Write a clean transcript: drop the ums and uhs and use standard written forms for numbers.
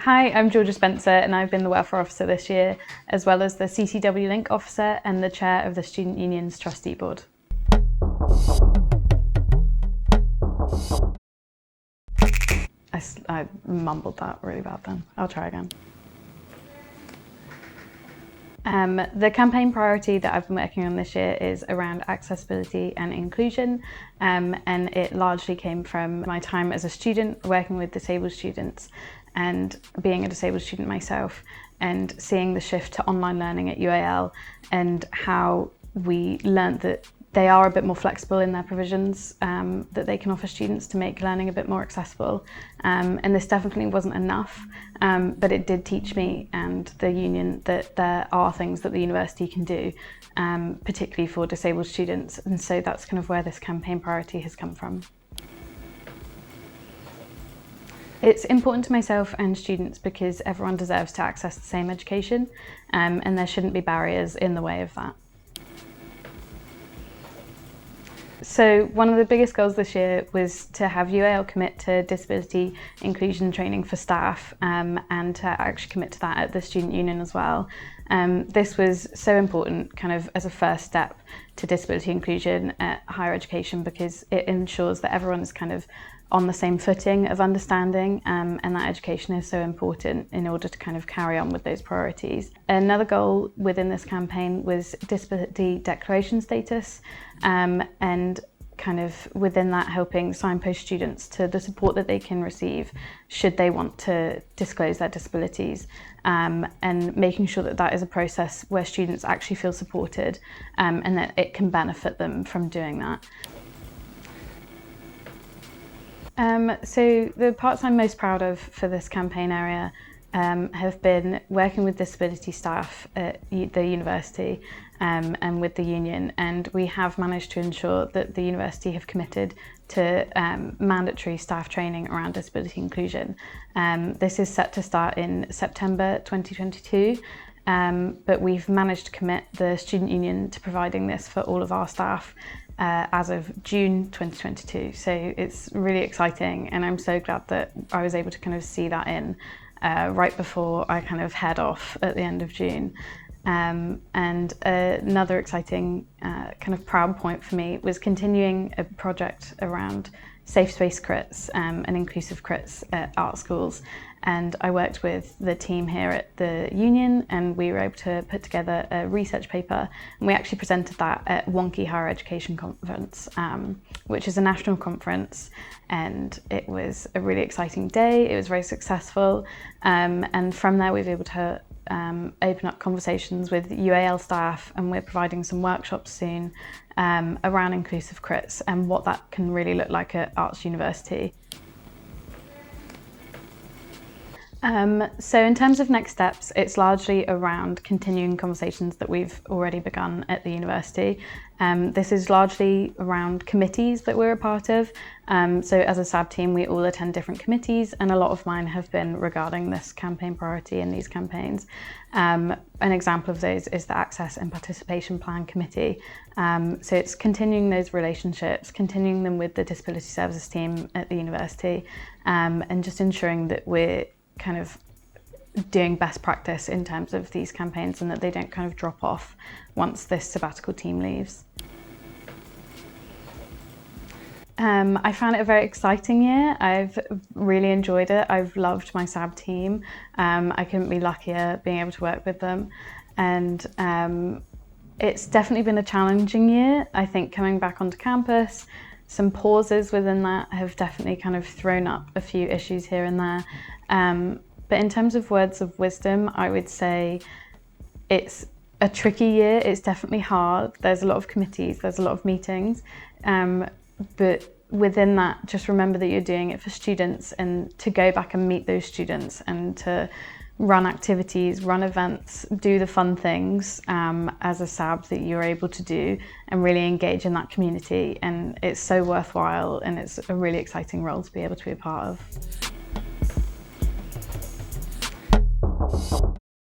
Hi, I'm Georgia Spencer and I've been the Welfare Officer this year, as well as the CCW Link Officer and the Chair of the Student Union's Trustee Board. I mumbled that really bad then. I'll try again. The campaign priority that I've been working on this year is around accessibility and inclusion, and it largely came from my time as a student working with disabled students and being a disabled student myself and seeing the shift to online learning at UAL and how we learnt that they are a bit more flexible in their provisions that they can offer students to make learning a bit more accessible. And this definitely wasn't enough, but it did teach me and the union that there are things that the university can do, particularly for disabled students. And so that's kind of where this campaign priority has come from. It's important to myself and students because everyone deserves to access the same education, and there shouldn't be barriers in the way of that. So one of the biggest goals this year was to have UAL commit to disability inclusion training for staff and to actually commit to that at the student union as well. This was so important kind of as a first step to disability inclusion at higher education because it ensures that everyone is kind of on the same footing of understanding and that education is so important in order to kind of carry on with those priorities. Another goal within this campaign was disability declaration status and kind of within that helping signpost students to the support that they can receive should they want to disclose their disabilities and making sure that that is a process where students actually feel supported and that it can benefit them from doing that. So the parts I'm most proud of for this campaign area have been working with disability staff at the university and with the union, and we have managed to ensure that the university have committed to mandatory staff training around disability inclusion. This is set to start in September 2022. But we've managed to commit the student union to providing this for all of our staff as of June 2022. So it's really exciting and I'm so glad that I was able to kind of see that in right before I kind of head off at the end of June. And another exciting kind of proud point for me was continuing a project around safe space crits and inclusive crits at art schools. And I worked with the team here at the union and we were able to put together a research paper and we actually presented that at Wonky Higher Education Conference, which is a national conference, and it was a really exciting day. It was very successful and from there we were able to open up conversations with UAL staff, and we're providing some workshops soon around inclusive crits and what that can really look like at Arts University. So in terms of next steps, it's largely around continuing conversations that we've already begun at the university. This is largely around committees that we're a part of. So as a SAB team, we all attend different committees, and a lot of mine have been regarding this campaign priority and these campaigns. An example of those is the Access and Participation Plan Committee. So it's continuing those relationships, continuing them with the Disability Services team at the university, and just ensuring that we're kind of doing best practice in terms of these campaigns and that they don't kind of drop off once this sabbatical team leaves. I found it a very exciting year. I've really enjoyed it. I've loved my SAB team. I couldn't be luckier being able to work with them. And it's definitely been a challenging year. I think coming back onto campus, some pauses within that have definitely kind of thrown up a few issues here and there. But in terms of words of wisdom, I would say it's a tricky year. It's definitely hard. There's a lot of committees, there's a lot of meetings. But within that, just remember that you're doing it for students, and to go back and meet those students and to run activities, run events, do the fun things as a SAB that you're able to do and really engage in that community. And it's so worthwhile and it's a really exciting role to be able to be a part of.